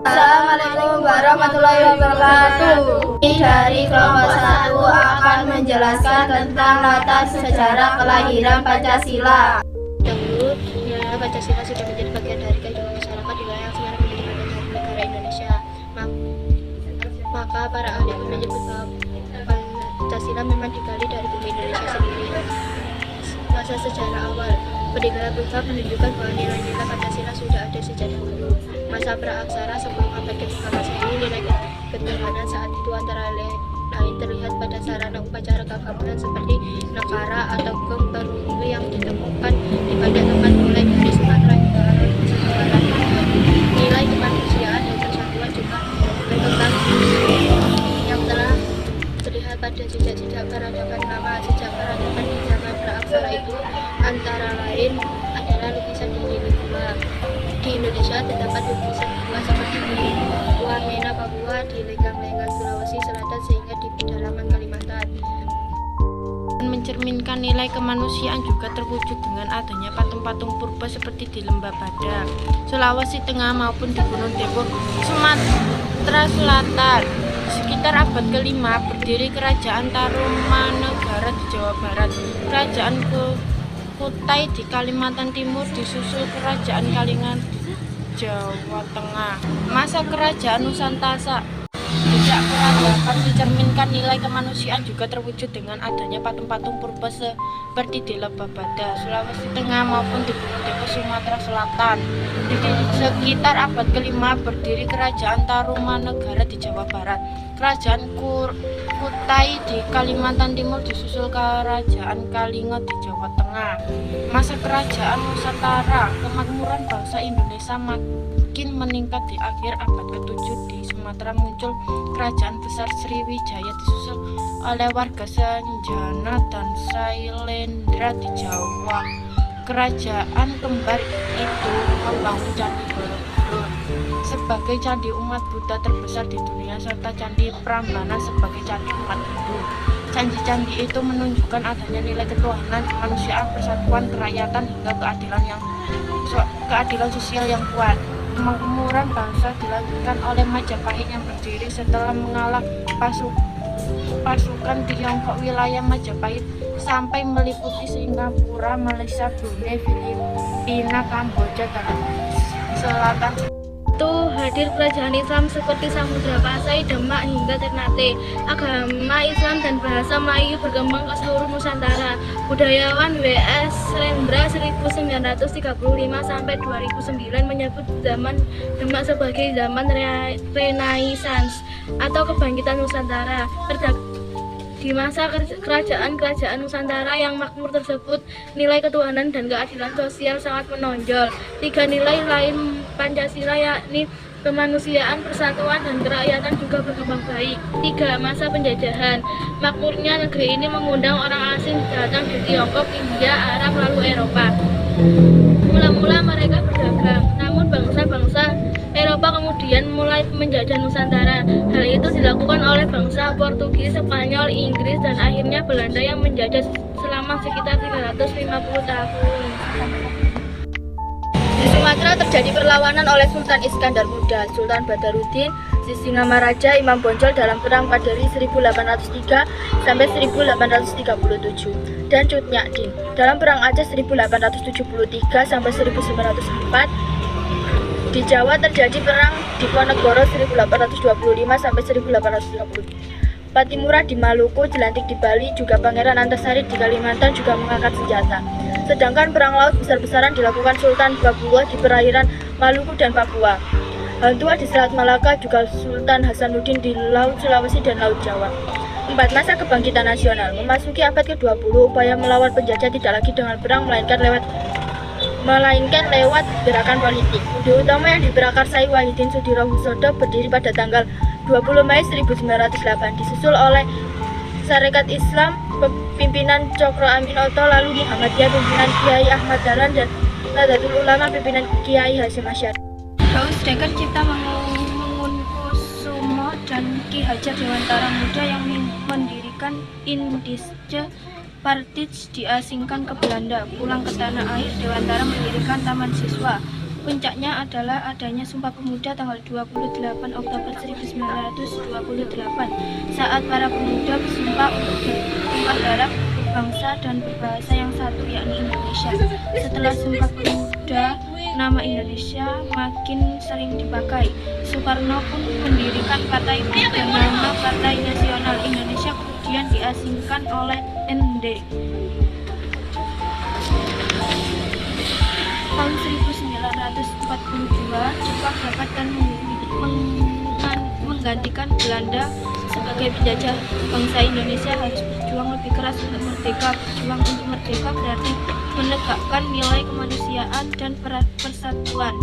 Assalamualaikum warahmatullahi wabarakatuh. Dari kelompok 1 akan menjelaskan tentang latar sejarah kelahiran Pancasila. Dahulu, nilai Pancasila sudah menjadi bagian dari kehidupan masyarakat di wilayah yang sekarang menjadi bagian dari negara Indonesia. Maka para ahli menyebut bahwa Pancasila memang digali dari bumi Indonesia sendiri. Masa sejarah awal, peninggalan bangsa menunjukkan bahwa nilai-nilai Pancasila sudah ada sejak dahulu. Masa praaksara sebelum abad ke-13 Masehi, nilai ketuhanan saat itu antara lain terlihat pada sarana upacara keagamaan seperti negara atau gong tertentu yang ditemukan di banyak tempat mulai dari Sumatera hingga Nusantara Barat. Nilai kemanusiaan dan persatuan juga berkembang yang telah terlihat pada jejak-jejak peradaban lama. Jejak peradaban di zaman praaksara itu antara lain adalah lukisan di Gua. Di Indonesia terdapat lukisan gua seperti di Wamena, Papua, di Lenggang-Lenggang Sulawesi Selatan sehingga di pedalaman Kalimantan. Mencerminkan nilai kemanusiaan juga terwujud dengan adanya patung-patung purba seperti di Lembah Bada, Sulawesi Tengah maupun di Gunung Tengger, Sumatera Selatan. Sekitar abad ke-5 berdiri Kerajaan Tarumanegara di Jawa Barat, Kerajaan Kutai di Kalimantan Timur, disusul Kerajaan Kalingan Jawa Tengah. Masa Kerajaan Nusantara, jejak peradaban mencerminkan nilai kemanusiaan juga terwujud dengan adanya patung-patung purba seperti di Lembah Bada, Sulawesi Tengah maupun di Gunung Tengger, Sumatera Selatan. Di sekitar abad ke-5 berdiri Kerajaan Tarumanegara di Jawa Barat, Kerajaan Kutai di Kalimantan Timur, disusul Kerajaan Kalinga di Jawa Tengah. Masa Kerajaan Nusantara, kemakmuran bangsa Indonesia makin meningkat di akhir abad ke-7. Di Sumatera muncul Kerajaan Besar Sriwijaya disusul oleh warga Senjana dan Sailendra di Jawa. Kerajaan kembar itu membangun Candi Borobudur sebagai candi umat Buddha terbesar di dunia serta Candi Prambanan sebagai candi umat Hindu. Candi-candi itu menunjukkan adanya nilai ketuhanan, kemanusiaan, persatuan, kerakyatan hingga keadilan sosial yang kuat. Kemakmuran bangsa dilanjutkan oleh Majapahit yang berdiri setelah mengalah pasukan Tiongkok. Wilayah Majapahit sampai meliputi Singapura, Malaysia, Brunei, Filipina, Kamboja, dan Selatan. Hadir kerajaan Islam seperti Samudra Pasai, Demak hingga Ternate. Agama Islam dan bahasa Melayu berkembang ke seluruh Nusantara. Budayawan W.S. Rendra 1935 sampai 2009 menyebut zaman Demak sebagai zaman Renaissance atau kebangkitan Nusantara. Di masa kerajaan Nusantara yang makmur tersebut, nilai ketuhanan dan keadilan sosial sangat menonjol. 3 nilai lain Pancasila yakni kemanusiaan, persatuan, dan kerakyatan juga berkembang baik. 3. Masa penjajahan. Makmurnya negeri ini mengundang orang asing datang dari Tiongkok, India, Arab, lalu Eropa. Mula-mula mereka berdagang, namun bangsa-bangsa Eropa kemudian mulai menjajah Nusantara. Hal itu dilakukan oleh bangsa Portugis, Spanyol, Inggris, dan akhirnya Belanda yang menjajah selama sekitar 350 tahun. Di Sumatera terjadi perlawanan oleh Sultan Iskandar Muda, Sultan Badaruddin, Sisingamaraja, Imam Bonjol dalam perang Paderi 1803 sampai 1837 dan Cut Nyak Dien dalam perang Aceh 1873 sampai 1904. Di Jawa terjadi perang Diponegoro 1825 sampai 1830. Patimura di Maluku, Jelantik di Bali, juga Pangeran Antasari di Kalimantan juga mengangkat senjata. Sedangkan perang laut besar-besaran dilakukan Sultan Babuwa di perairan Maluku dan Papua. Hantua di Selat Malaka, juga Sultan Hasanuddin di Laut Sulawesi dan Laut Jawa. 4. Masa kebangkitan nasional. Memasuki abad ke-20, upaya melawan penjajah tidak lagi dengan perang melainkan lewat gerakan politik. Ide utama yang diprakarsai Wahidin Sudirohusodo berdiri pada tanggal 20 Mei 1908, disusul oleh Sarekat Islam pimpinan Cokro Aminoto, lalu Muhammadiyah pimpinan Kiai Ahmad Dahlan, dan Nahdlatul Ulama pimpinan Kiai Hasyim Asy'ari. Daus Dekan Cipta Mangunkusumo dan Ki Hajar Dewantara Muda yang mendirikan Indische Partij diasingkan ke Belanda. Pulang ke tanah air, Dewantara mendirikan Taman Siswa Puncaknya adalah adanya Sumpah Pemuda tanggal 28 Oktober 1928 saat para pemuda bersumpah untuk bertumpah darah, berbangsa dan berbahasa yang satu, yakni Indonesia. Setelah Sumpah Pemuda, nama Indonesia makin sering dipakai. Soekarno pun mendirikan partai bernama Partai Nasional Indonesia, kemudian diasingkan oleh ND. Tahun 1942, Jepang dapat dan menggantikan Belanda sebagai penjajah. Bangsa Indonesia harus berjuang lebih keras untuk merdeka. Berjuang untuk merdeka berarti menegakkan nilai kemanusiaan dan persatuan.